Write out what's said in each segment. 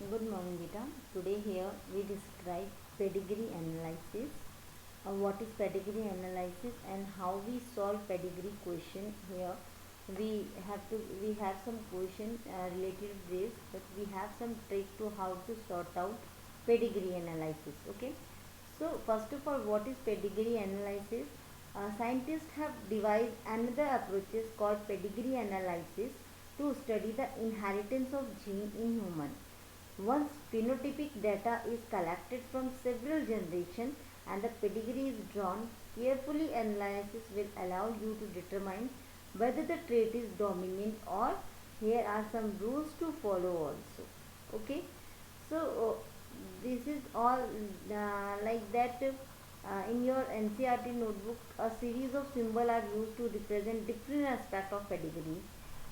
Good morning, Gita. Today here we describe pedigree analysis. What is pedigree analysis and how we solve pedigree question here. We have some question related to this, but we have some trick to how to sort out pedigree analysis. Okay. So first of all, what is pedigree analysis? Scientists have devised another approaches called pedigree analysis to study the inheritance of gene in human. Once phenotypic data is collected from several generations and the pedigree is drawn, carefully analysis will allow you to determine whether the trait is dominant or here are some rules to follow also. Okay, so this is all like that. In your NCRT notebook, a series of symbols are used to represent different aspects of pedigree.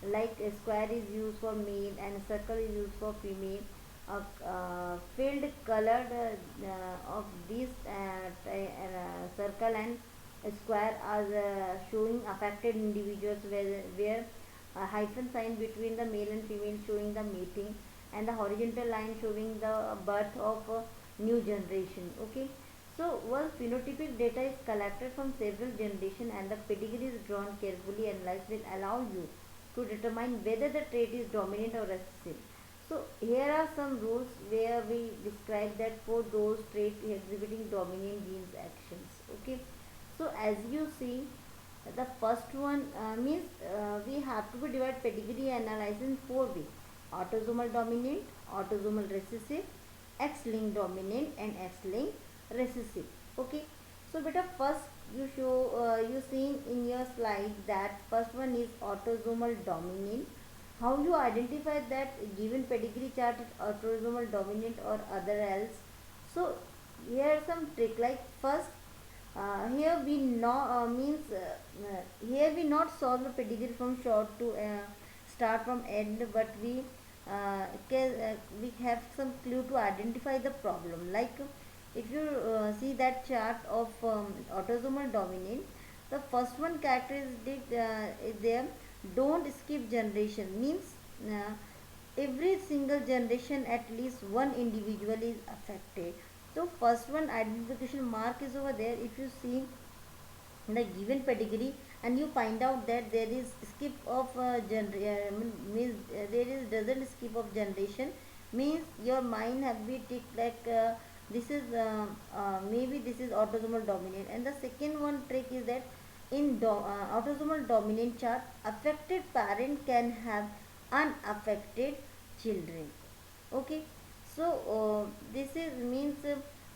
Like a square is used for male and a circle is used for female. A filled colored of this circle and square are showing affected individuals where a hyphen sign between the male and female showing the mating and the horizontal line showing the birth of a new generation. Okay, so once phenotypic data is collected from several generations and the pedigree is drawn carefully, analyzed will allow you to determine whether the trait is dominant or recessive. So here are some rules where we describe that for those traits exhibiting dominant genes actions. Okay, so as you see, the first one means we have to be divide pedigree analysis in four ways: autosomal dominant, autosomal recessive, X-linked dominant, and X-linked recessive. Okay, so beta first you seen in your slide that first one is autosomal dominant. How you identify that given pedigree chart is autosomal dominant or other else? So here some trick, like first here we not means here we not solve the pedigree from short to start from end, but we have some clue to identify the problem. Like if you see that chart of autosomal dominant, the first one characteristic is there: don't skip generation. Means uh, every single generation at least one individual is affected. So first one identification mark is over there. If you see the given pedigree and you find out that there is skip of means there is doesn't skip of generation, means your mind have been ticked like this is maybe this is autosomal dominant. And the second one trick is that in autosomal dominant chart, affected parent can have unaffected children. Okay, so this is means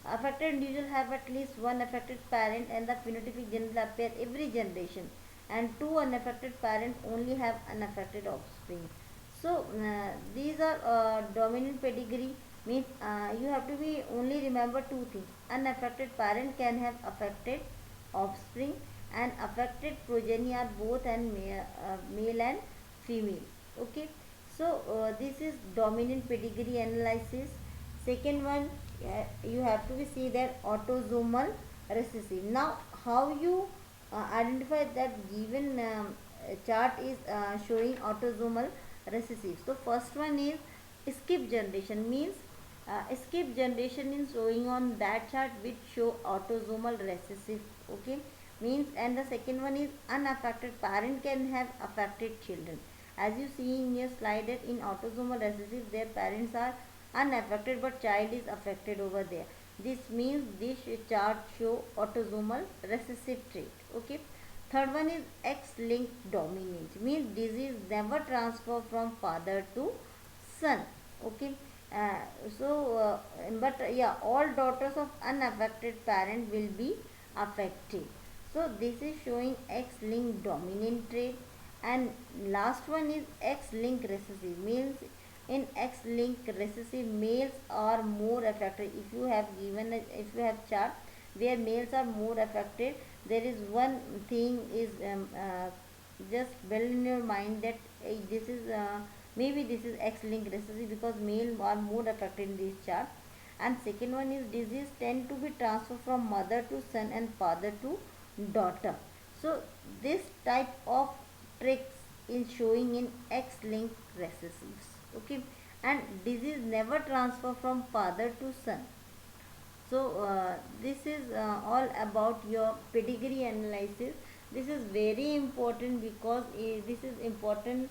affected individual have at least one affected parent and the phenotypic gene will appear every generation, and two unaffected parent only have unaffected offspring. So these are dominant pedigree means you have to be only remember two things: unaffected parent can have affected offspring, and affected progeny are both and male and female. Okay, so this is dominant pedigree analysis. Second one, you have to see that autosomal recessive. Now how you identify that given chart is showing autosomal recessive? So first one is skip generation. Means skip generation is showing on that chart which show autosomal recessive. Okay, means, and the second one is unaffected parent can have affected children. As you see in your slide that in autosomal recessive their parents are unaffected but child is affected over there. This means this chart show autosomal recessive trait. Okay, third one is X-linked dominant. Means disease never transfer from father to son. Okay, uh, so but yeah, all daughters of unaffected parent will be affected. So this is showing X-linked dominant trait. And last one is X-linked recessive. Means in X-linked recessive males are more affected. If you have given if you have chart where males are more affected, there is one thing is just build in your mind that this is maybe this is X-linked recessive because male are more affected in this chart. And second one is disease tend to be transferred from mother to son and father to daughter. So this type of tricks is showing in X-linked recessives. Okay, and disease never transfer from father to son. So this is all about your pedigree analysis. This is very important because this is important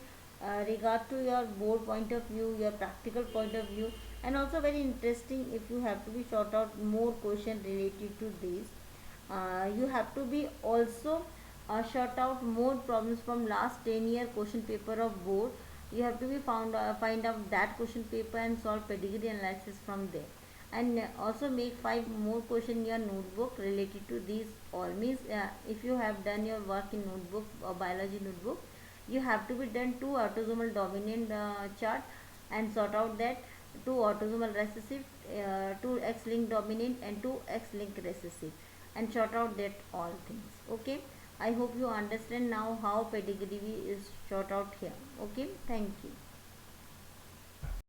regard to your board point of view, your practical point of view, and also very interesting if you have to be sort out more question related to this. You have to be also sort out more problems from last 10-year question paper of board. You have to be find out that question paper and solve pedigree analysis from there, and also make 5 more question in your notebook related to these all. Means if you have done your work in notebook or biology notebook, you have to be done 2 autosomal dominant chart and sort out that 2 autosomal recessive, 2 X-linked dominant and 2 X-linked recessive, and sort out that all things. Okay, I hope you understand now how pedigree is sort out here. Okay, thank you.